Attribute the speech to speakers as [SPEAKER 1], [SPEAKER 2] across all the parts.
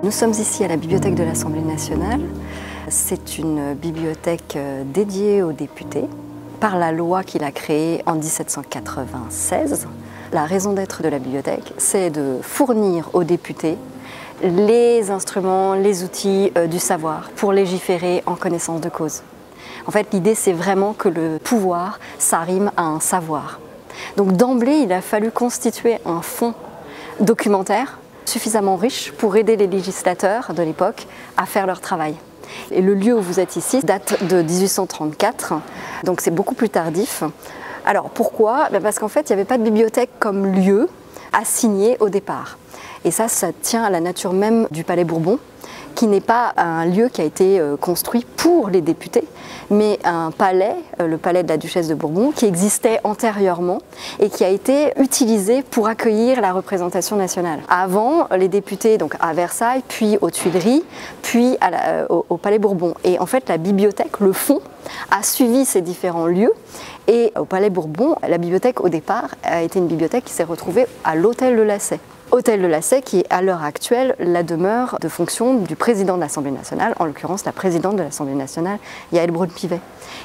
[SPEAKER 1] Nous sommes ici à la Bibliothèque de l'Assemblée nationale. C'est une bibliothèque dédiée aux députés par la loi qu'il a créée en 1796. La raison d'être de la bibliothèque, c'est de fournir aux députés les instruments, les outils du savoir pour légiférer en connaissance de cause. En fait, l'idée, c'est vraiment que le pouvoir s'arrime à un savoir. Donc d'emblée, il a fallu constituer un fonds documentaire suffisamment riche pour aider les législateurs de l'époque à faire leur travail. Et le lieu où vous êtes ici date de 1834, donc c'est beaucoup plus tardif. Alors pourquoi? Parce qu'en fait, il n'y avait pas de bibliothèque comme lieu assigné au départ. Et ça tient à la nature même du Palais Bourbon, qui n'est pas un lieu qui a été construit pour les députés, mais un palais, le palais de la Duchesse de Bourbon, qui existait antérieurement et qui a été utilisé pour accueillir la représentation nationale. Avant, les députés, donc à Versailles, puis aux Tuileries, puis au Palais Bourbon. Et en fait, la bibliothèque, le fonds, a suivi ces différents lieux. Et au Palais Bourbon, la bibliothèque, au départ, a été une bibliothèque qui s'est retrouvée à l'Hôtel de Lassay. Hôtel de Lassay qui est à l'heure actuelle la demeure de fonction du président de l'Assemblée nationale, en l'occurrence la présidente de l'Assemblée nationale, Yaël Braun-Pivet.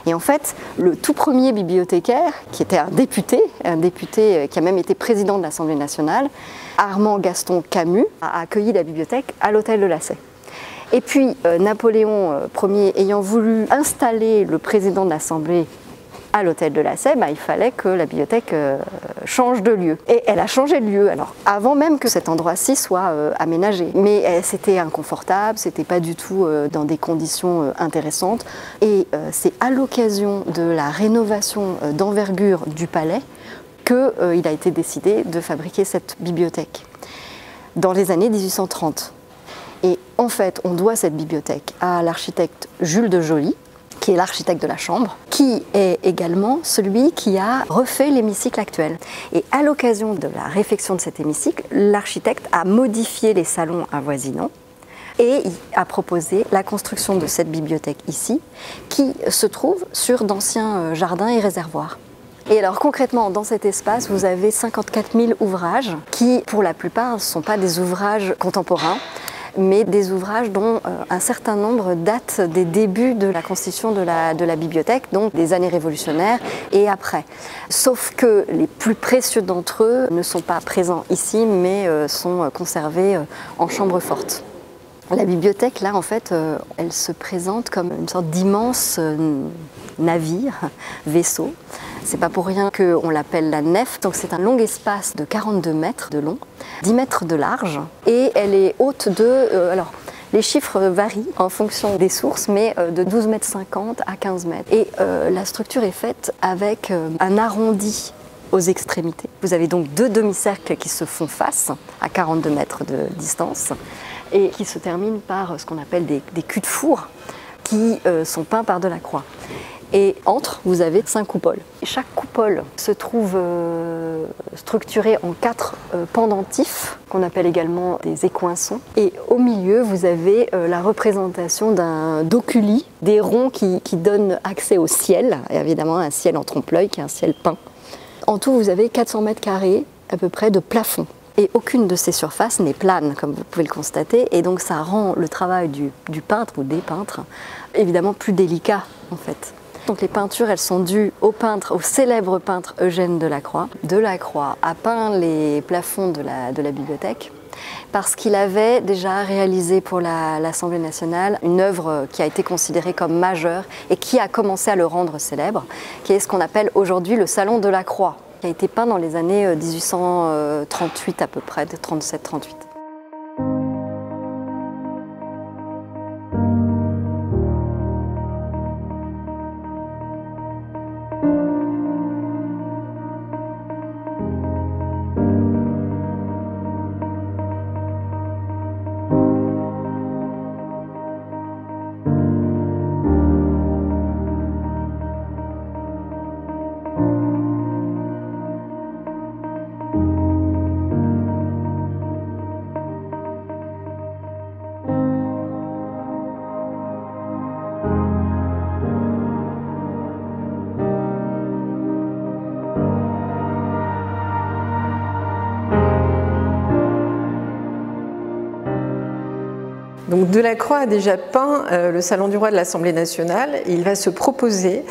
[SPEAKER 1] Et en fait, le tout premier bibliothécaire, qui était un député qui a même été président de l'Assemblée nationale, Armand Gaston Camus, a accueilli la bibliothèque à l'Hôtel de Lassay. Et puis Napoléon Ier ayant voulu installer le président de l'Assemblée à l'Hôtel de Lassay, il fallait que la bibliothèque change de lieu. Et elle a changé de lieu, alors avant même que cet endroit-ci soit aménagé. Mais c'était inconfortable, c'était pas du tout dans des conditions intéressantes. Et c'est à l'occasion de la rénovation d'envergure du palais qu'il a été décidé de fabriquer cette bibliothèque, dans les années 1830. Et en fait, on doit cette bibliothèque à l'architecte Jules de Joly, qui est l'architecte de la Chambre, qui est également celui qui a refait l'hémicycle actuel. Et à l'occasion de la réfection de cet hémicycle, l'architecte a modifié les salons avoisinants et a proposé la construction de cette bibliothèque ici, qui se trouve sur d'anciens jardins et réservoirs. Et alors concrètement, dans cet espace, vous avez 54 000 ouvrages qui, pour la plupart, ne sont pas des ouvrages contemporains, mais des ouvrages dont un certain nombre datent des débuts de la constitution de la bibliothèque, donc des années révolutionnaires et après. Sauf que les plus précieux d'entre eux ne sont pas présents ici, mais sont conservés en chambre forte. La bibliothèque, là, en fait, elle se présente comme une sorte d'immense navire, vaisseau. C'est pas pour rien qu'on l'appelle la nef. Donc c'est un long espace de 42 mètres de long, 10 mètres de large, et elle est haute de... alors, les chiffres varient en fonction des sources, mais de 12,50 mètres à 15 mètres. Et la structure est faite avec un arrondi aux extrémités. Vous avez donc deux demi-cercles qui se font face à 42 mètres de distance et qui se terminent par ce qu'on appelle des culs de four qui sont peints par Delacroix. Et entre, vous avez 5 coupoles. Chaque coupole se trouve structurée en 4 pendentifs, qu'on appelle également des écoinçons. Et au milieu, vous avez la représentation d'oculi, des ronds qui donnent accès au ciel, et évidemment un ciel en trompe-l'œil qui est un ciel peint. En tout, vous avez 400 mètres carrés à peu près de plafond. Et aucune de ces surfaces n'est plane, comme vous pouvez le constater, et donc ça rend le travail du peintre ou des peintres évidemment plus délicat en fait. Donc les peintures, elles sont dues au peintre, au célèbre peintre Eugène Delacroix. Delacroix a peint les plafonds de la bibliothèque parce qu'il avait déjà réalisé pour l'Assemblée nationale une œuvre qui a été considérée comme majeure et qui a commencé à le rendre célèbre, qui est ce qu'on appelle aujourd'hui le Salon Delacroix, qui a été peint dans les années 1838 à peu près, de 37-38.
[SPEAKER 2] Donc Delacroix a déjà peint le Salon du Roi de l'Assemblée nationale et il va se proposer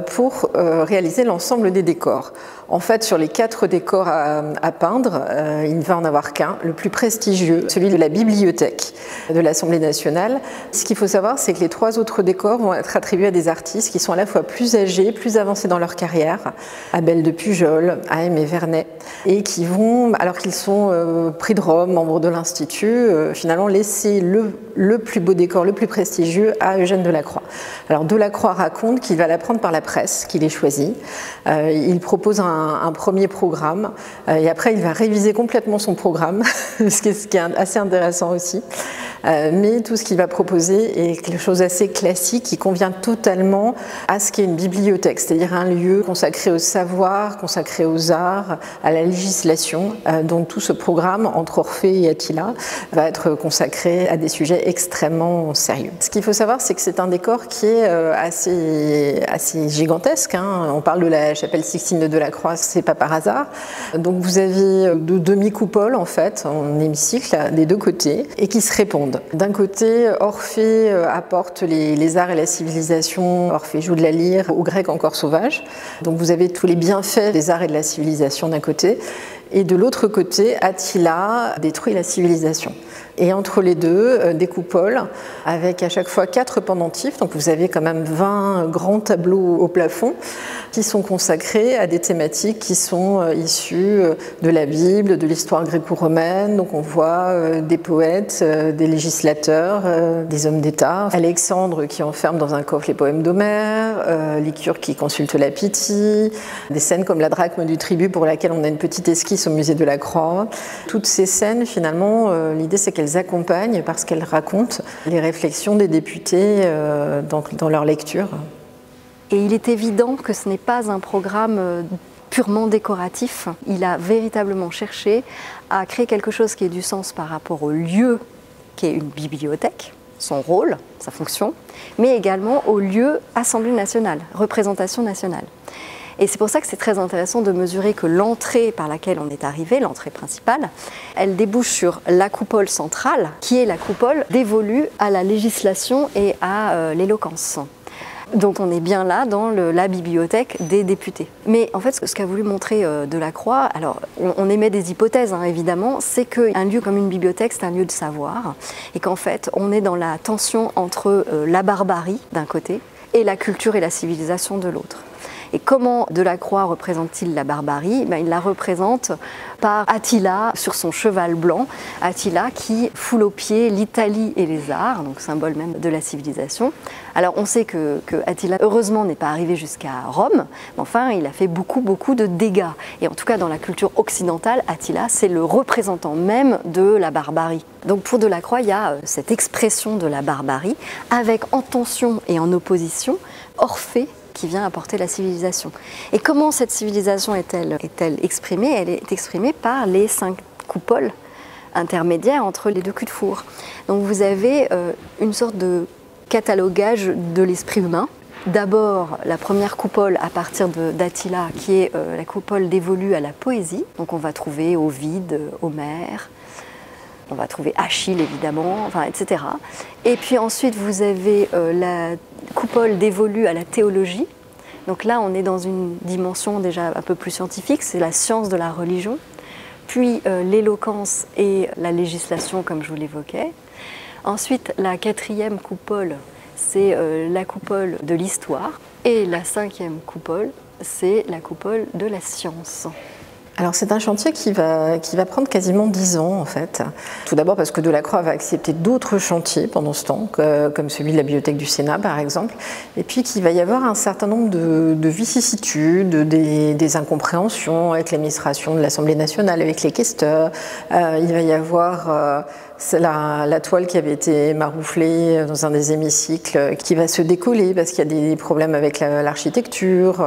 [SPEAKER 2] pour réaliser l'ensemble des décors. En fait, sur les 4 décors à peindre, il ne va en avoir qu'un, le plus prestigieux, celui de la bibliothèque de l'Assemblée nationale. Ce qu'il faut savoir, c'est que les 3 autres décors vont être attribués à des artistes qui sont à la fois plus âgés, plus avancés dans leur carrière, Abel de Pujol, à Aimé Vernet, et qui vont, alors qu'ils sont prix de Rome, membres de l'Institut, finalement laisser le plus beau décor, le plus prestigieux à Eugène Delacroix. Alors Delacroix raconte qu'il va l'apprendre par la presse, qu'il ait choisi. Il propose un premier programme et après il va réviser complètement son programme, ce qui est assez intéressant aussi. Mais tout ce qu'il va proposer est quelque chose d'assez classique qui convient totalement à ce qu'est une bibliothèque, c'est-à-dire un lieu consacré au savoir, consacré aux arts, à la législation. Donc tout ce programme entre Orphée et Attila va être consacré à des sujets extrêmement sérieux. Ce qu'il faut savoir, c'est que c'est un décor qui est assez gigantesque. On parle de la chapelle Sixtine de Delacroix, c'est pas par hasard. Donc vous avez 2 demi-coupoles en fait, en hémicycle, des 2 côtés, et qui se répondent. D'un côté, Orphée apporte les arts et la civilisation. Orphée joue de la lyre aux Grecs encore sauvages. Donc vous avez tous les bienfaits des arts et de la civilisation d'un côté. Et de l'autre côté, Attila détruit la civilisation. Et entre les deux, des coupoles avec à chaque fois 4 pendentifs. Donc vous avez quand même 20 grands tableaux au plafond qui sont consacrés à des thématiques qui sont issues de la Bible, de l'histoire gréco-romaine. Donc on voit des poètes, des législateurs, des hommes d'État. Alexandre qui enferme dans un coffre les poèmes d'Homère, Lycurgue qui consulte la Pythie, des scènes comme la drachme du tribut pour laquelle on a une petite esquisse au musée de la Croix. Toutes ces scènes, finalement, l'idée c'est qu'elles accompagnent, parce qu'elles racontent les réflexions des députés dans leur lecture.
[SPEAKER 1] Et il est évident que ce n'est pas un programme purement décoratif. Il a véritablement cherché à créer quelque chose qui ait du sens par rapport au lieu qui est une bibliothèque, son rôle, sa fonction, mais également au lieu Assemblée nationale, représentation nationale. Et c'est pour ça que c'est très intéressant de mesurer que l'entrée par laquelle on est arrivé, l'entrée principale, elle débouche sur la coupole centrale, qui est la coupole dévolue à la législation et à l'éloquence. Donc on est bien là dans la bibliothèque des députés. Mais en fait, ce qu'a voulu montrer Delacroix, alors on émet des hypothèses évidemment, c'est qu'un lieu comme une bibliothèque, c'est un lieu de savoir, et qu'en fait on est dans la tension entre la barbarie d'un côté et la culture et la civilisation de l'autre. Et comment Delacroix représente-t-il la barbarie? Il la représente par Attila sur son cheval blanc, Attila qui foule aux pieds l'Italie et les arts, donc symbole même de la civilisation. Alors on sait que Attila, heureusement, n'est pas arrivé jusqu'à Rome, mais enfin il a fait beaucoup de dégâts. Et en tout cas dans la culture occidentale, Attila c'est le représentant même de la barbarie. Donc pour Delacroix, il y a cette expression de la barbarie avec en tension et en opposition Orphée, qui vient apporter la civilisation. Et comment cette civilisation est-elle exprimée? Elle est exprimée par les 5 coupoles intermédiaires entre les 2 culs de four. Donc vous avez une sorte de catalogage de l'esprit humain. D'abord, la première coupole à partir d'Attila, qui est la coupole dévolue à la poésie. Donc on va trouver Ovide, Homère, on va trouver Achille évidemment, etc. Et puis ensuite vous avez la coupole dévolue à la théologie. Donc là on est dans une dimension déjà un peu plus scientifique, c'est la science de la religion. Puis l'éloquence et la législation comme je vous l'évoquais. Ensuite la 4e coupole, c'est la coupole de l'histoire. Et la 5e coupole, c'est la coupole de la science.
[SPEAKER 2] Alors c'est un chantier qui va prendre quasiment 10 ans en fait. Tout d'abord parce que Delacroix va accepter d'autres chantiers pendant ce temps, comme celui de la Bibliothèque du Sénat par exemple, et puis qu'il va y avoir un certain nombre de vicissitudes, des incompréhensions avec l'administration de l'Assemblée nationale, avec les questeurs. Il va y avoir la toile qui avait été marouflée dans un des hémicycles qui va se décoller parce qu'il y a des problèmes avec l'architecture.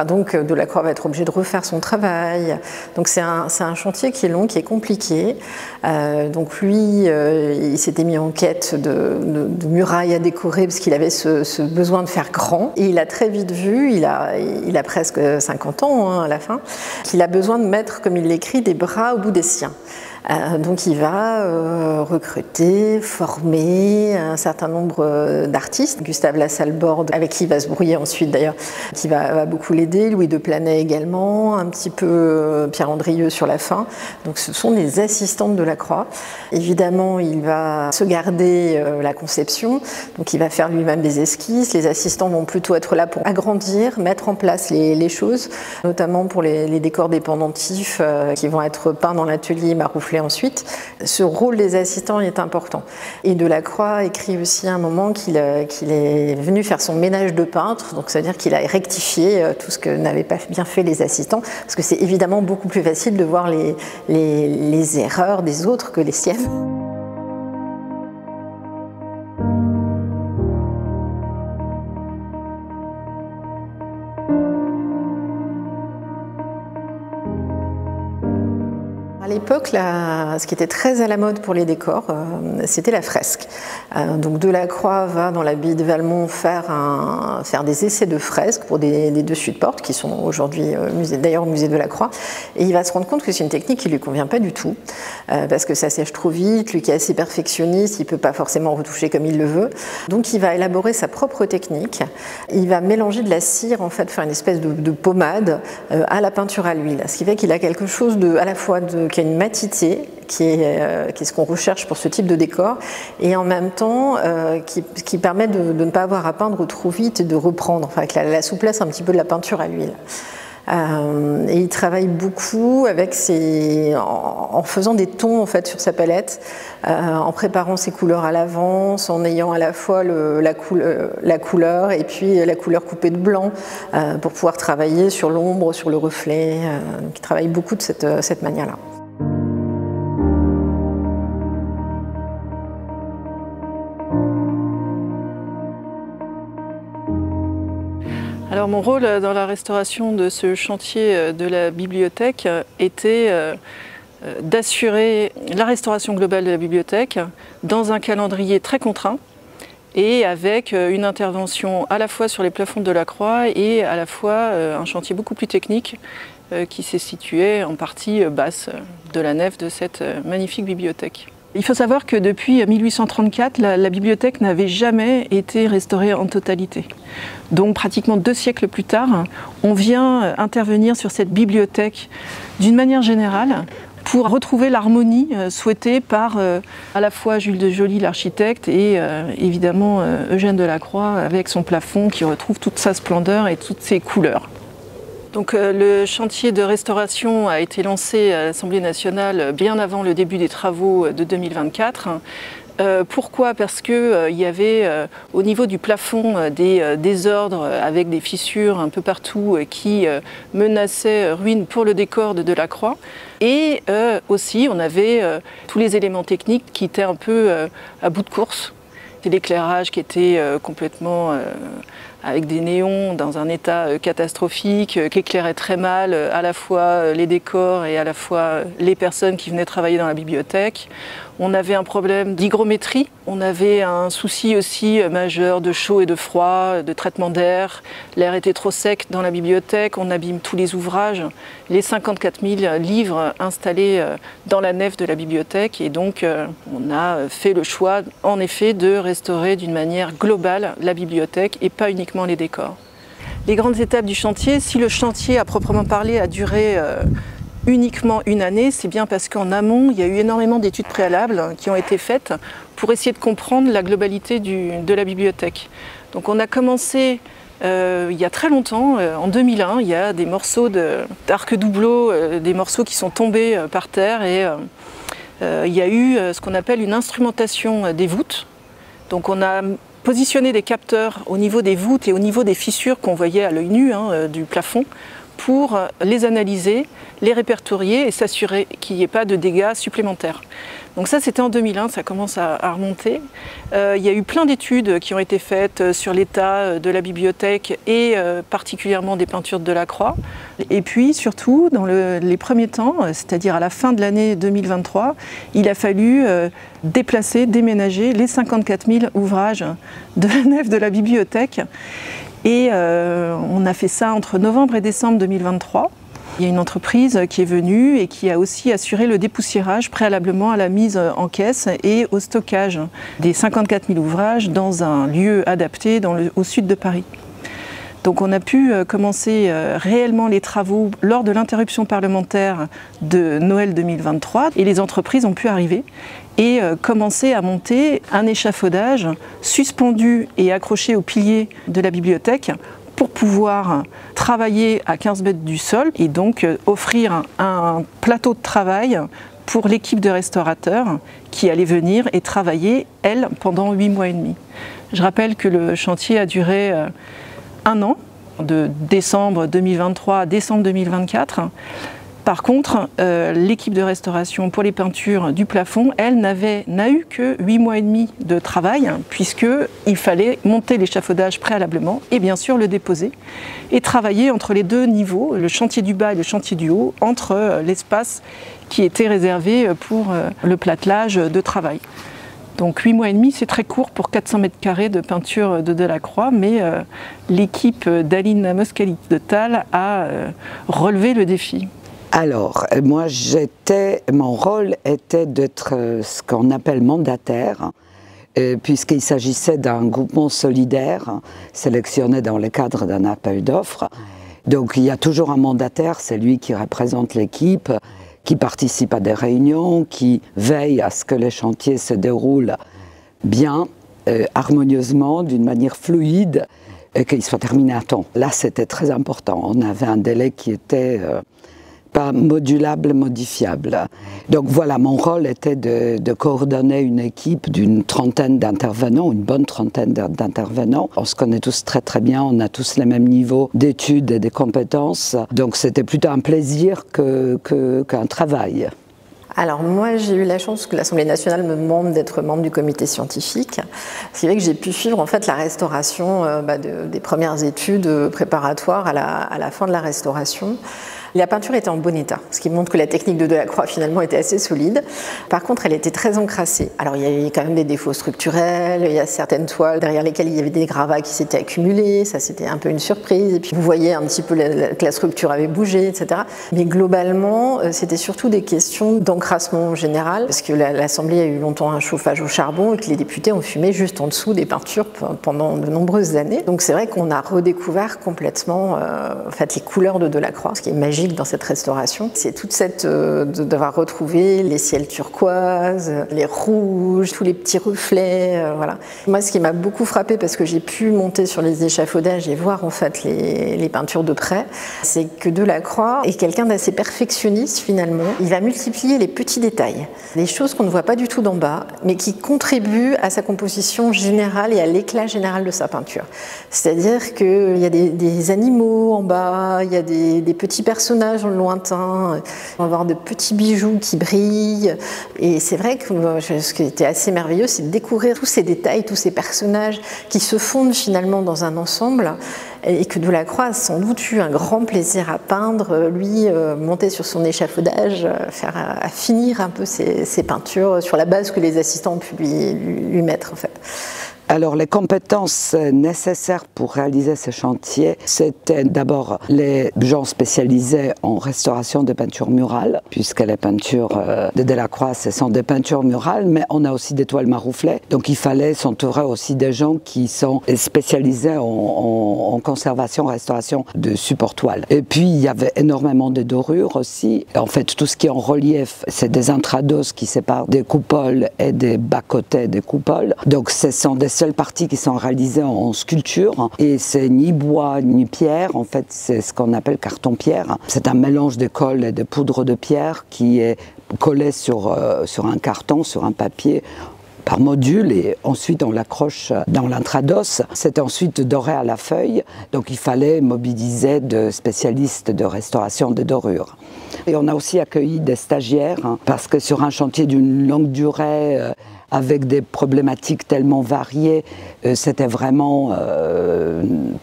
[SPEAKER 2] Donc Delacroix va être obligé de refaire son travail. Donc c'est un chantier qui est long, qui est compliqué. Donc lui, il s'était mis en quête de murailles à décorer parce qu'il avait ce besoin de faire grand. Et il a très vite vu, il a presque 50 ans à la fin, qu'il a besoin de mettre, comme il l'écrit, des bras au bout des siens. Donc il va recruter, former un certain nombre d'artistes. Gustave Lassalle-Borde, avec qui il va se brouiller ensuite d'ailleurs, qui va beaucoup l'aider. Louis de Planay également, un petit peu Pierre Andrieux sur la fin. Donc ce sont des assistantes de Lacroix. Évidemment, il va se garder la conception, donc il va faire lui-même des esquisses. Les assistants vont plutôt être là pour agrandir, mettre en place les choses, notamment pour les décors des pendentifs qui vont être peints dans l'atelier et marouflés ensuite. Ce rôle des assistants est important. Et Delacroix écrit aussi à un moment qu'il est venu faire son ménage de peintre, donc ça veut dire qu'il a rectifié tout ce que n'avaient pas bien fait les assistants, parce que c'est évidemment beaucoup plus facile de voir les erreurs des autres que les siennes. À l'époque, ce qui était très à la mode pour les décors, c'était la fresque. Donc Delacroix va dans l'abbaye de Valmont faire des essais de fresques pour des dessus de porte qui sont aujourd'hui d'ailleurs au musée de Delacroix. Et il va se rendre compte que c'est une technique qui ne lui convient pas du tout, parce que ça sèche trop vite, lui qui est assez perfectionniste, il ne peut pas forcément retoucher comme il le veut. Donc il va élaborer sa propre technique. Il va mélanger de la cire, en fait, faire une espèce de pommade à la peinture à l'huile. Ce qui fait qu'il a quelque chose à la fois qui a une matité, qui est ce qu'on recherche pour ce type de décor, et en même temps qui permet de ne pas avoir à peindre trop vite et de reprendre, enfin, avec la souplesse un petit peu de la peinture à l'huile. Et il travaille beaucoup en faisant des tons en fait sur sa palette, en préparant ses couleurs à l'avance, en ayant à la fois la couleur et puis la couleur coupée de blanc pour pouvoir travailler sur l'ombre, sur le reflet. Il travaille beaucoup de cette manière-là.
[SPEAKER 3] Alors mon rôle dans la restauration de ce chantier de la bibliothèque était d'assurer la restauration globale de la bibliothèque dans un calendrier très contraint et avec une intervention à la fois sur les plafonds de Delacroix et à la fois un chantier beaucoup plus technique qui s'est situé en partie basse de la nef de cette magnifique bibliothèque. Il faut savoir que depuis 1834, la bibliothèque n'avait jamais été restaurée en totalité. Donc pratiquement 2 siècles plus tard, on vient intervenir sur cette bibliothèque d'une manière générale pour retrouver l'harmonie souhaitée par à la fois Jules de Joly, l'architecte, et évidemment Eugène Delacroix avec son plafond qui retrouve toute sa splendeur et toutes ses couleurs. Donc, le chantier de restauration a été lancé à l'Assemblée nationale bien avant le début des travaux de 2024. Pourquoi? Parce qu'il y avait au niveau du plafond des désordres avec des fissures un peu partout qui menaçaient ruine pour le décor de Delacroix. Et aussi on avait tous les éléments techniques qui étaient un peu à bout de course. L'éclairage qui était complètement avec des néons dans un état catastrophique, qui éclairait très mal à la fois les décors et à la fois les personnes qui venaient travailler dans la bibliothèque. On avait un problème d'hygrométrie, on avait un souci aussi majeur de chaud et de froid, de traitement d'air. L'air était trop sec dans la bibliothèque, on abîme tous les ouvrages, les 54 000 livres installés dans la nef de la bibliothèque. Et donc on a fait le choix en effet de restaurer d'une manière globale la bibliothèque et pas uniquement les décors. Les grandes étapes du chantier, si le chantier à proprement parler a duré uniquement une année, c'est bien parce qu'en amont, il y a eu énormément d'études préalables qui ont été faites pour essayer de comprendre la globalité de la bibliothèque. Donc on a commencé il y a très longtemps, en 2001, il y a des morceaux d'arc-doubleau, des morceaux qui sont tombés par terre et il y a eu ce qu'on appelle une instrumentation des voûtes. Donc on a positionné des capteurs au niveau des voûtes et au niveau des fissures qu'on voyait à l'œil nu du plafond pour les analyser, les répertorier et s'assurer qu'il n'y ait pas de dégâts supplémentaires. Donc ça c'était en 2001, ça commence à remonter. Il y a eu plein d'études qui ont été faites sur l'état de la bibliothèque et particulièrement des peintures de Delacroix. Et puis surtout, dans les premiers temps, c'est-à-dire à la fin de l'année 2023, il a fallu déménager les 54 000 ouvrages de la nef de la bibliothèque. Et on a fait ça entre novembre et décembre 2023. Il y a une entreprise qui est venue et qui a aussi assuré le dépoussiérage préalablement à la mise en caisse et au stockage des 54 000 ouvrages dans un lieu adapté au sud de Paris. Donc on a pu commencer réellement les travaux lors de l'interruption parlementaire de Noël 2023 et les entreprises ont pu arriver et commencer à monter un échafaudage suspendu et accroché au pilier de la bibliothèque pour pouvoir travailler à 15 mètres du sol et donc offrir un plateau de travail pour l'équipe de restaurateurs qui allait venir et travailler, elle, pendant 8 mois et demi. Je rappelle que le chantier a duré 1 an, de décembre 2023 à décembre 2024. Par contre, l'équipe de restauration pour les peintures du plafond, elle n'a eu que 8 mois et demi de travail, puisqu'il fallait monter l'échafaudage préalablement et bien sûr le déposer, et travailler entre les 2 niveaux, le chantier du bas et le chantier du haut, entre l'espace qui était réservé pour le platelage de travail. Donc 8 mois et demi, c'est très court pour 400 mètres carrés de peinture de Delacroix, mais l'équipe d'Aline Moscalit de Thal a relevé le défi.
[SPEAKER 4] Alors, moi, mon rôle était d'être ce qu'on appelle mandataire, puisqu'il s'agissait d'un groupement solidaire sélectionné dans le cadre d'un appel d'offres. Donc, il y a toujours un mandataire, c'est lui qui représente l'équipe, qui participe à des réunions, qui veille à ce que les chantiers se déroulent bien, harmonieusement, d'une manière fluide, et qu'ils soient terminés à temps. Là, c'était très important. On avait un délai qui était pas modulable, modifiable. Donc voilà, mon rôle était de coordonner une équipe d'une trentaine d'intervenants, une bonne trentaine d'intervenants. On se connaît tous très très bien, on a tous les mêmes niveaux d'études et de compétences. Donc c'était plutôt un plaisir qu'un travail.
[SPEAKER 2] Alors moi j'ai eu la chance que l'Assemblée nationale me demande d'être membre du comité scientifique. C'est vrai que j'ai pu suivre en fait la restauration des premières études préparatoires à la fin de la restauration. La peinture était en bon état, ce qui montre que la technique de Delacroix finalement était assez solide. Par contre, elle était très encrassée. Alors il y avait quand même des défauts structurels, il y a certaines toiles derrière lesquelles il y avait des gravats qui s'étaient accumulés, ça c'était un peu une surprise. Et puis vous voyez un petit peu que la structure avait bougé, etc. Mais globalement, c'était surtout des questions d'encrassement général, parce que l'Assemblée a eu longtemps un chauffage au charbon et que les députés ont fumé juste en dessous des peintures pendant de nombreuses années. Donc c'est vrai qu'on a redécouvert complètement en fait, les couleurs de Delacroix, ce qui est magique dans cette restauration. C'est toute cette d'avoir retrouvé les ciels turquoises, les rouges, tous les petits reflets, voilà. Moi, ce qui m'a beaucoup frappé, parce que j'ai pu monter sur les échafaudages et voir en fait les peintures de près, c'est que Delacroix est quelqu'un d'assez perfectionniste finalement. Il va multiplier les petits détails, les choses qu'on ne voit pas du tout d'en bas, mais qui contribuent à sa composition générale et à l'éclat général de sa peinture. C'est-à-dire qu'il y a des animaux en bas, il y a des petits personnages dans le lointain, on va avoir de petits bijoux qui brillent. Et c'est vrai que ce qui était assez merveilleux, c'est de découvrir tous ces détails, tous ces personnages qui se fondent finalement dans un ensemble. Et que Delacroix a sans doute eu un grand plaisir à peindre, lui monter sur son échafaudage, à finir un peu ses peintures sur la base que les assistants ont pu lui mettre en fait.
[SPEAKER 4] Alors les compétences nécessaires pour réaliser ce chantier, c'était d'abord les gens spécialisés en restauration de peintures murales, puisque les peintures de Delacroix, ce sont des peintures murales, mais on a aussi des toiles marouflées, donc il fallait s'entourer aussi des gens qui sont spécialisés en conservation, restauration de supports toiles. Et puis il y avait énormément de dorures aussi. En fait, tout ce qui est en relief, c'est des intrados qui séparent des coupoles et des bas-côtés des coupoles, donc ce sont des seules parties qui sont réalisées en sculpture et c'est ni bois ni pierre, en fait c'est ce qu'on appelle carton-pierre. C'est un mélange de colle et de poudre de pierre qui est collé sur un carton, sur un papier par module et ensuite on l'accroche dans l'intrados. C'est ensuite doré à la feuille, donc il fallait mobiliser de spécialistes de restauration de dorures. Et on a aussi accueilli des stagiaires parce que sur un chantier d'une longue durée avec des problématiques tellement variées, c'était vraiment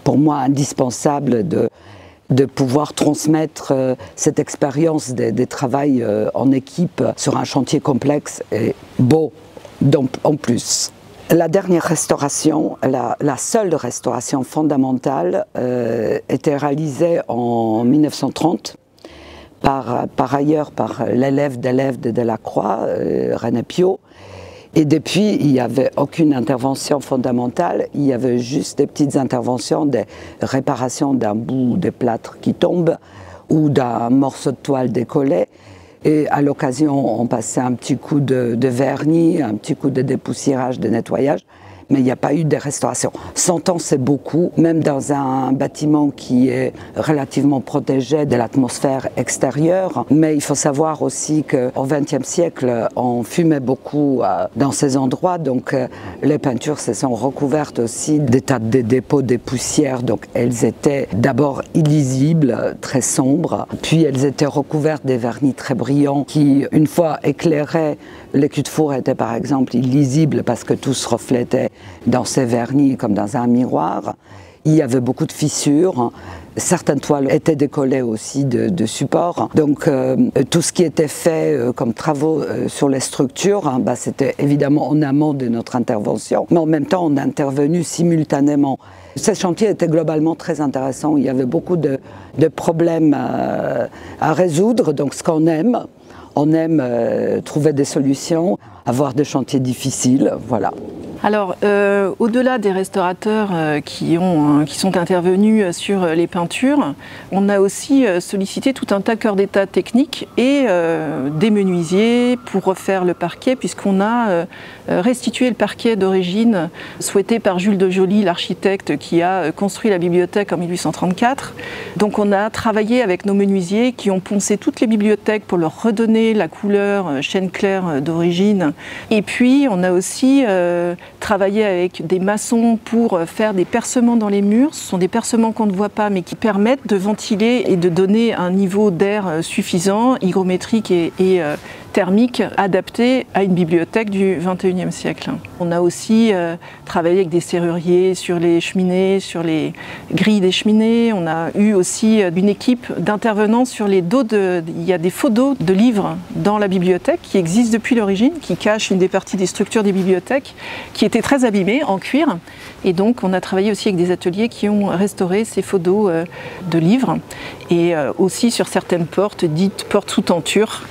[SPEAKER 4] pour moi indispensable de pouvoir transmettre cette expérience des travails en équipe sur un chantier complexe et beau en plus. La dernière restauration, la seule restauration fondamentale, était réalisée en 1930 par ailleurs par l'élève d'élève de Delacroix, René Piot. Et depuis, il n'y avait aucune intervention fondamentale, il y avait juste des petites interventions, des réparations d'un bout de plâtre qui tombe ou d'un morceau de toile décollé. Et à l'occasion, on passait un petit coup de vernis, un petit coup de dépoussiérage, de nettoyage. Mais il n'y a pas eu de restauration. 100 ans, c'est beaucoup, même dans un bâtiment qui est relativement protégé de l'atmosphère extérieure. Mais il faut savoir aussi qu'au XXe siècle, on fumait beaucoup dans ces endroits, donc les peintures se sont recouvertes aussi des tas de dépôts de poussière. Donc elles étaient d'abord illisibles, très sombres, puis elles étaient recouvertes des vernis très brillants qui, une fois éclairés, l'écu de four était par exemple illisible parce que tout se reflétait dans ces vernis comme dans un miroir. Il y avait beaucoup de fissures. Certaines toiles étaient décollées aussi de supports. Donc tout ce qui était fait comme travaux sur les structures, c'était évidemment en amont de notre intervention. Mais en même temps, on a intervenu simultanément. Ce chantier était globalement très intéressant. Il y avait beaucoup de problèmes à résoudre. Donc ce qu'on aime, on aime trouver des solutions, avoir des chantiers difficiles, voilà.
[SPEAKER 3] Alors, au-delà des restaurateurs qui sont intervenus sur les peintures, on a aussi sollicité tout un tas de corps d'état techniques et des menuisiers pour refaire le parquet, puisqu'on a restitué le parquet d'origine souhaité par Jules de Joly, l'architecte qui a construit la bibliothèque en 1834. Donc on a travaillé avec nos menuisiers qui ont poncé toutes les bibliothèques pour leur redonner la couleur chêne clair d'origine. Et puis on a aussi travailler avec des maçons pour faire des percements dans les murs. Ce sont des percements qu'on ne voit pas mais qui permettent de ventiler et de donner un niveau d'air suffisant, hygrométrique et thermique adapté à une bibliothèque du XXIe siècle. On a aussi travaillé avec des serruriers sur les cheminées, sur les grilles des cheminées. On a eu aussi une équipe d'intervenants sur les dos il y a des faux dos de livres dans la bibliothèque qui existent depuis l'origine, qui cachent une des parties des structures des bibliothèques, qui étaient très abîmées en cuir. Et donc on a travaillé aussi avec des ateliers qui ont restauré ces faux dos de livres. Et aussi sur certaines portes, dites portes sous tenture,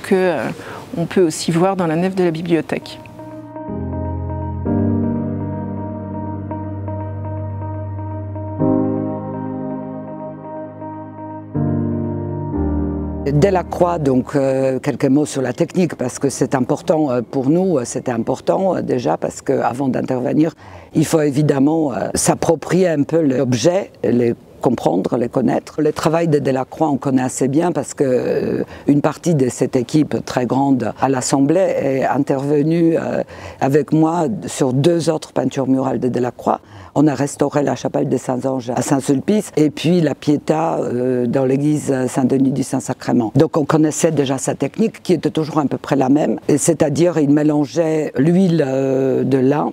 [SPEAKER 3] on peut aussi voir dans la nef de la bibliothèque.
[SPEAKER 4] Delacroix, donc quelques mots sur la technique parce que c'est important pour nous, c'était important déjà parce qu'avant d'intervenir, il faut évidemment s'approprier un peu l'objet, les comprendre, les connaître. Le travail de Delacroix, on connaît assez bien parce qu'une partie de cette équipe très grande à l'Assemblée est intervenue avec moi sur 2 autres peintures murales de Delacroix. On a restauré la chapelle des Saints-Anges à Saint-Sulpice et puis la Pietà dans l'église Saint-Denis du Saint-Sacrement. Donc on connaissait déjà sa technique qui était toujours à peu près la même, c'est-à-dire il mélangeait l'huile de lin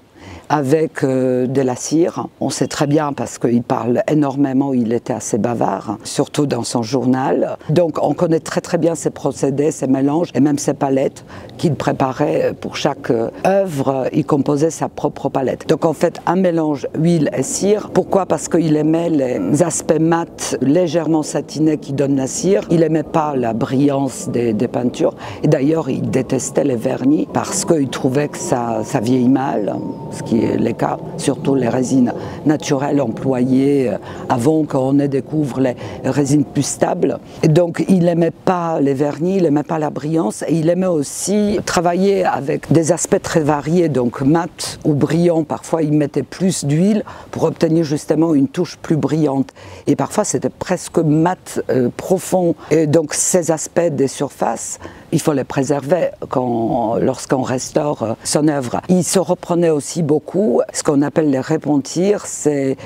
[SPEAKER 4] avec de la cire. On sait très bien parce qu'il parle énormément, il était assez bavard, surtout dans son journal. Donc on connaît très très bien ses procédés, ses mélanges et même ses palettes qu'il préparait pour chaque œuvre. Il composait sa propre palette. Donc en fait un mélange huile et cire. Pourquoi? Parce qu'il aimait les aspects mat, légèrement satinés qui donnent la cire. Il n'aimait pas la brillance des peintures. Et d'ailleurs il détestait les vernis parce qu'il trouvait que ça vieillit mal, ce qui est le cas, surtout les résines naturelles employées avant qu'on ne découvre les résines plus stables. Et donc il n'aimait pas les vernis, il n'aimait pas la brillance et il aimait aussi travailler avec des aspects très variés, donc mat ou brillant. Parfois il mettait plus d'huile pour obtenir justement une touche plus brillante et parfois c'était presque mat profond. Et donc ces aspects des surfaces, il faut les préserver lorsqu'on restaure son œuvre. Il se reprenait aussi beaucoup, ce qu'on appelle les repentirs, c'est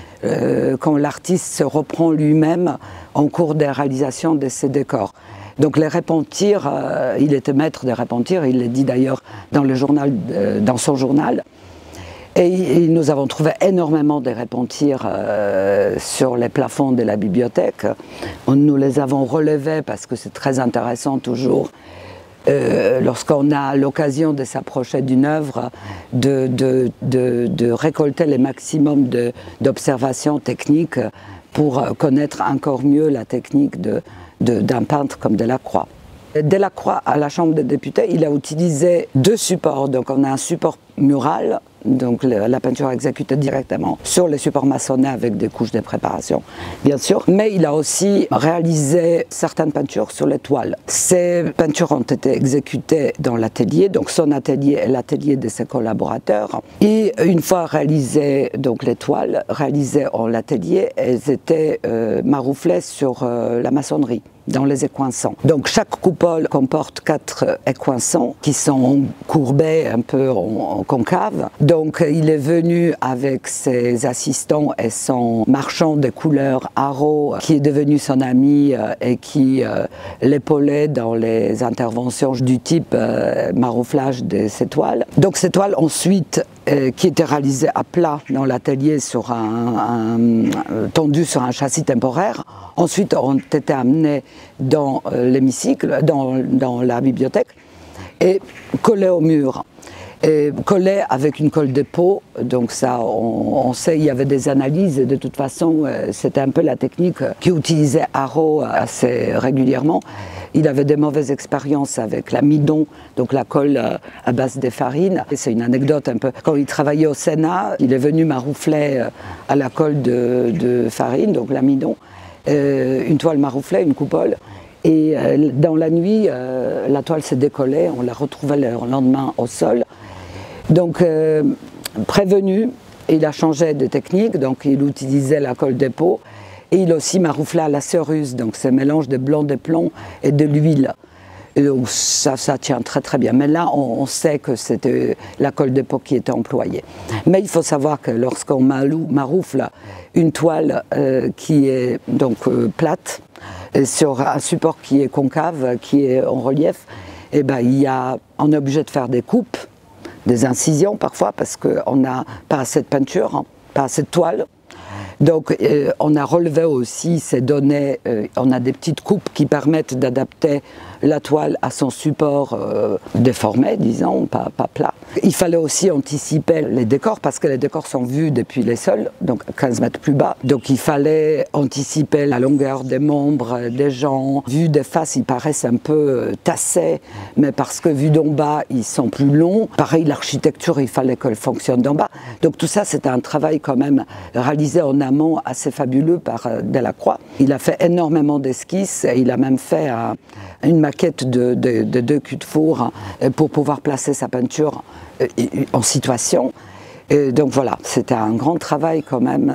[SPEAKER 4] quand l'artiste se reprend lui-même en cours de réalisation de ses décors. Donc les repentirs, il était maître des repentirs, il le dit d'ailleurs dans son journal. Et nous avons trouvé énormément de repentirs sur les plafonds de la bibliothèque. Nous les avons relevés parce que c'est très intéressant toujours. Lorsqu'on a l'occasion de s'approcher d'une œuvre, de récolter le maximum d'observations techniques pour connaître encore mieux la technique d'un peintre comme Delacroix. Delacroix, à la Chambre des députés, il a utilisé 2 supports. Donc on a un support mural, donc la peinture exécutée directement sur les supports maçonnés avec des couches de préparation, bien sûr. Mais il a aussi réalisé certaines peintures sur les toiles. Ces peintures ont été exécutées dans l'atelier, donc son atelier et l'atelier de ses collaborateurs. Et une fois réalisées, donc les toiles réalisées en l'atelier, elles étaient marouflées sur la maçonnerie, dans les écoinçants. Donc chaque coupole comporte 4 écoinçants qui sont courbés un peu en concave. Donc il est venu avec ses assistants et son marchand de couleurs Haro, qui est devenu son ami et qui l'épaulait dans les interventions du type marouflage de ces toiles. Donc ces toiles ensuite qui étaient réalisées à plat dans l'atelier sur tendues sur un châssis temporaire, ensuite ont été amenées dans l'hémicycle, dans la bibliothèque, et collées au mur. Et collées avec une colle de peau, donc ça on sait, il y avait des analyses, et de toute façon c'était un peu la technique qu'utilisait Haro assez régulièrement. Il avait des mauvaises expériences avec l'amidon, donc la colle à base de farine. C'est une anecdote un peu. Quand il travaillait au Sénat, il est venu maroufler à la colle de farine, donc l'amidon, une toile marouflée, une coupole. Et dans la nuit, la toile s'est décollée, on la retrouvait le lendemain au sol. Donc prévenu, il a changé de technique, donc il utilisait la colle de peau. Et il aussi marouflait à la cerise, donc c'est un mélange de blanc de plomb et de l'huile. Et donc ça tient très très bien. Mais là, on sait que c'était la colle de peau qui était employée. Mais il faut savoir que lorsqu'on maroufle une toile qui est donc plate, sur un support qui est concave, qui est en relief, et ben, on est obligé de faire des coupes, des incisions parfois, parce qu'on n'a pas assez de peinture, pas assez de toile. Donc on a relevé aussi ces données, on a des petites coupes qui permettent d'adapter la toile à son support déformé, disons, pas plat. Il fallait aussi anticiper les décors parce que les décors sont vus depuis les sols, donc 15 mètres plus bas. Donc il fallait anticiper la longueur des membres, des gens. Vus des faces, ils paraissent un peu tassés, mais parce que vus d'en bas, ils sont plus longs. Pareil, l'architecture, il fallait qu'elle fonctionne d'en bas. Donc tout ça, c'était un travail quand même réalisé en amont assez fabuleux par Delacroix. Il a fait énormément d'esquisses, et il a même fait une maquette de 2 culs de four pour pouvoir placer sa peinture en situation. Et donc voilà, c'était un grand travail quand même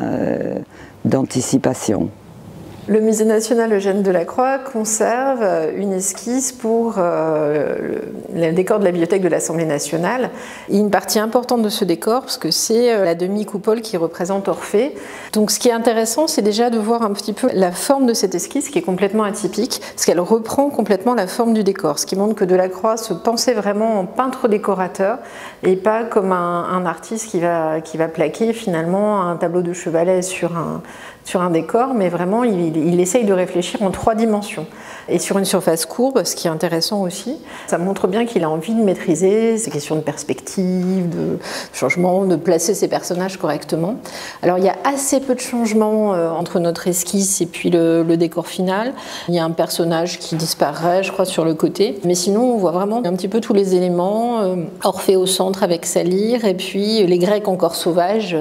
[SPEAKER 4] d'anticipation.
[SPEAKER 2] Le Musée national Eugène Delacroix conserve une esquisse pour le décor de la bibliothèque de l'Assemblée nationale. Et une partie importante de ce décor, parce que c'est la demi-coupole qui représente Orphée. Donc ce qui est intéressant, c'est déjà de voir un petit peu la forme de cette esquisse, qui est complètement atypique, parce qu'elle reprend complètement la forme du décor, ce qui montre que Delacroix se pensait vraiment en peintre décorateur, et pas comme un artiste qui va plaquer finalement un tableau de chevalet sur un décor, mais vraiment il essaye de réfléchir en 3 dimensions. Et sur une surface courbe, ce qui est intéressant aussi, ça montre bien qu'il a envie de maîtriser ces questions de perspective, de changement, de placer ses personnages correctement. Alors il y a assez peu de changements entre notre esquisse et puis le décor final. Il y a un personnage qui disparaît, je crois, sur le côté. Mais sinon, on voit vraiment un petit peu tous les éléments. Orphée au centre avec sa lyre, et puis les Grecs encore sauvages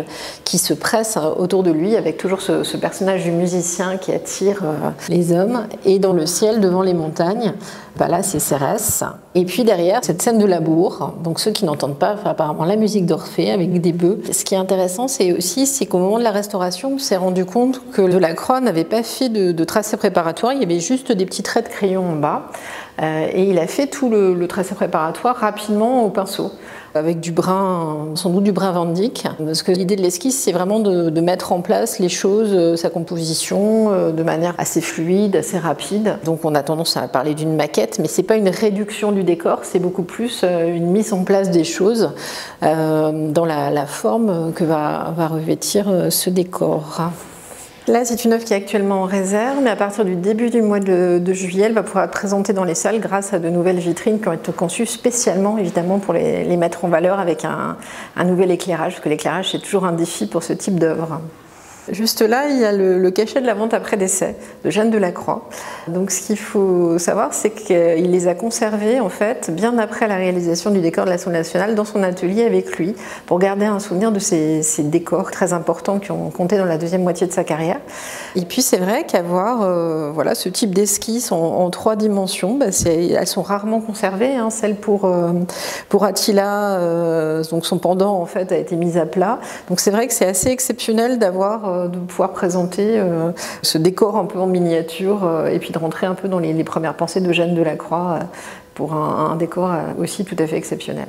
[SPEAKER 2] qui se pressent autour de lui, avec toujours ce personnage du musicien qui attire les hommes. Et dans le ciel, devant les montagnes, là c'est Cérès. Et puis derrière, cette scène de labour, donc ceux qui n'entendent pas apparemment la musique d'Orphée avec des bœufs. Ce qui est intéressant, c'est qu'au moment de la restauration, on s'est rendu compte que Delacroix n'avait pas fait de tracé préparatoire, il y avait juste des petits traits de crayon en bas. Et il a fait tout le tracé préparatoire rapidement au pinceau, avec du brun, sans doute du brun Van Dyck, parce que l'idée de l'esquisse, c'est vraiment de mettre en place les choses, sa composition, de manière assez fluide, assez rapide. Donc on a tendance à parler d'une maquette, mais c'est pas une réduction du décor, c'est beaucoup plus une mise en place des choses dans la forme que va revêtir ce décor. Là, c'est une œuvre qui est actuellement en réserve, mais à partir du début du mois de juillet, elle va pouvoir être présentée dans les salles grâce à de nouvelles vitrines qui ont été conçues spécialement, évidemment, pour les mettre en valeur avec un nouvel éclairage, parce que l'éclairage, c'est toujours un défi pour ce type d'œuvre. Juste là, il y a le cachet de la vente après décès de Jeanne Delacroix. Donc ce qu'il faut savoir, c'est qu'il les a conservés en fait bien après la réalisation du décor de l'Assemblée nationale dans son atelier avec lui pour garder un souvenir de ces décors très importants qui ont compté dans la deuxième moitié de sa carrière. Et puis c'est vrai qu'avoir voilà, ce type d'esquisse en 3 dimensions, elles sont rarement conservées. Hein. Celle pour Attila, donc son pendant en fait a été mise à plat. Donc c'est vrai que c'est assez exceptionnel de pouvoir présenter ce décor un peu en miniature et puis de rentrer un peu dans les premières pensées de Jeanne Delacroix pour un décor aussi tout à fait exceptionnel.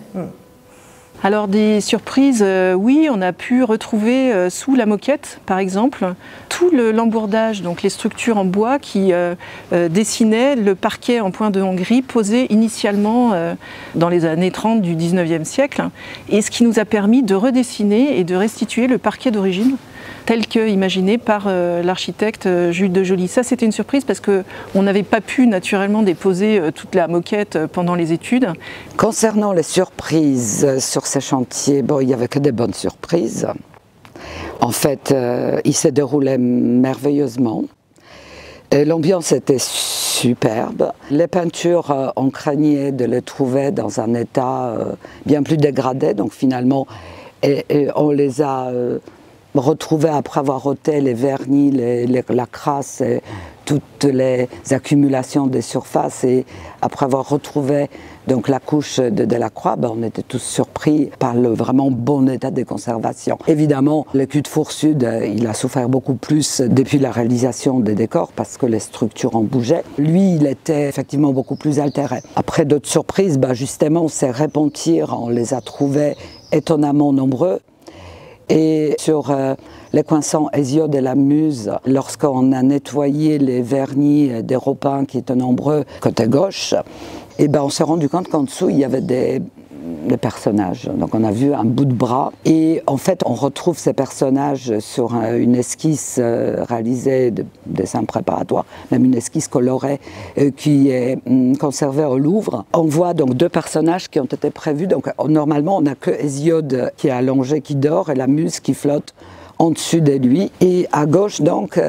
[SPEAKER 3] Alors des surprises, oui, on a pu retrouver sous la moquette, par exemple, tout l'embourdage, donc les structures en bois qui dessinaient le parquet en point de Hongrie posé initialement dans les années 30 du 19e siècle, et ce qui nous a permis de redessiner et de restituer le parquet d'origine tel que imaginé par l'architecte Jules de Joly. Ça, c'était une surprise parce qu'on n'avait pas pu naturellement déposer toute la moquette pendant les études.
[SPEAKER 4] Concernant les surprises sur ces chantiers, bon, il n'y avait que des bonnes surprises. En fait, il s'est déroulé merveilleusement. L'ambiance était superbe. Les peintures, on craignait de les trouver dans un état bien plus dégradé. Donc finalement, on les a retrouvés après avoir ôté les vernis, la crasse, et toutes les accumulations des surfaces, et après avoir retrouvé donc la couche de Delacroix, on était tous surpris par le vraiment bon état de conservation. Évidemment, le cul de four sud, il a souffert beaucoup plus depuis la réalisation des décors parce que les structures ont bougé. Lui, il était effectivement beaucoup plus altéré. Après d'autres surprises, justement, ces repentirs, on les a trouvés étonnamment nombreux. Et sur les coinçons Hésiode et la Muse, lorsqu'on a nettoyé les vernis des repeints qui étaient nombreux côté gauche, et on s'est rendu compte qu'en dessous il y avait des personnages. Donc on a vu un bout de bras et en fait on retrouve ces personnages sur une esquisse réalisée de dessin préparatoire, même une esquisse colorée qui est conservée au Louvre. On voit donc 2 personnages qui ont été prévus. Donc normalement on n'a que Hésiode qui est allongé, qui dort, et la Muse qui flotte en dessus de lui. Et à gauche donc,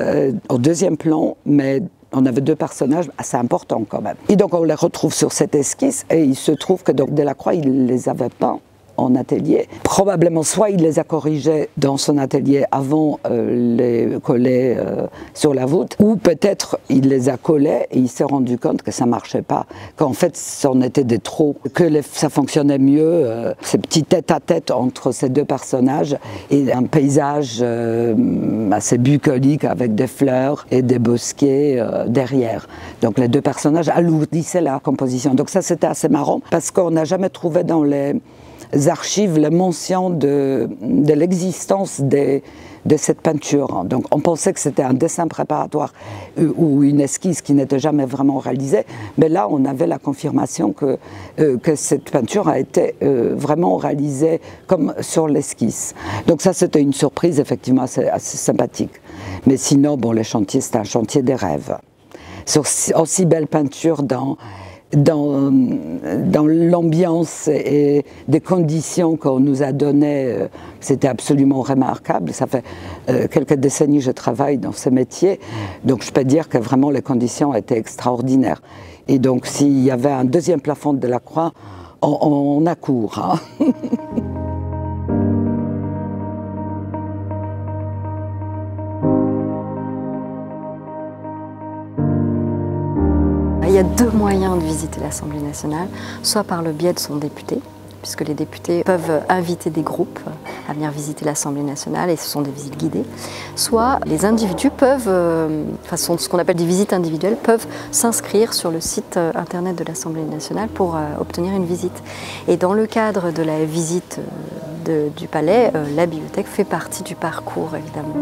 [SPEAKER 4] au deuxième plan, mais on avait 2 personnages assez importants quand même. Et donc on les retrouve sur cette esquisse et il se trouve que donc Delacroix, il les avait peints en atelier. Probablement soit il les a corrigés dans son atelier avant les coller sur la voûte, ou peut-être il les a collés et il s'est rendu compte que ça ne marchait pas, qu'en fait c'en était des trop, que ça fonctionnait mieux, ces petits tête-à-tête entre ces 2 personnages et un paysage assez bucolique avec des fleurs et des bosquets derrière. Donc les 2 personnages alourdissaient la composition. Donc ça c'était assez marrant parce qu'on n'a jamais trouvé dans les archives la mention de l'existence de cette peinture. Donc on pensait que c'était un dessin préparatoire ou une esquisse qui n'était jamais vraiment réalisée, mais là on avait la confirmation que cette peinture a été vraiment réalisée comme sur l'esquisse. Donc ça c'était une surprise effectivement assez sympathique. Mais sinon, les chantiers, c'est un chantier des rêves. Sur aussi belle peinture dans l'ambiance et des conditions qu'on nous a données, c'était absolument remarquable. Ça fait quelques décennies que je travaille dans ce métier, donc je peux dire que vraiment les conditions étaient extraordinaires. Et donc s'il y avait un deuxième plafond de Delacroix, on accourt. Hein.
[SPEAKER 1] Il y a 2 moyens de visiter l'Assemblée nationale, soit par le biais de son député, puisque les députés peuvent inviter des groupes à venir visiter l'Assemblée nationale et ce sont des visites guidées, soit les individus peuvent, ce qu'on appelle des visites individuelles, peuvent s'inscrire sur le site internet de l'Assemblée nationale pour obtenir une visite. Et dans le cadre de la visite du palais, la bibliothèque fait partie du parcours évidemment.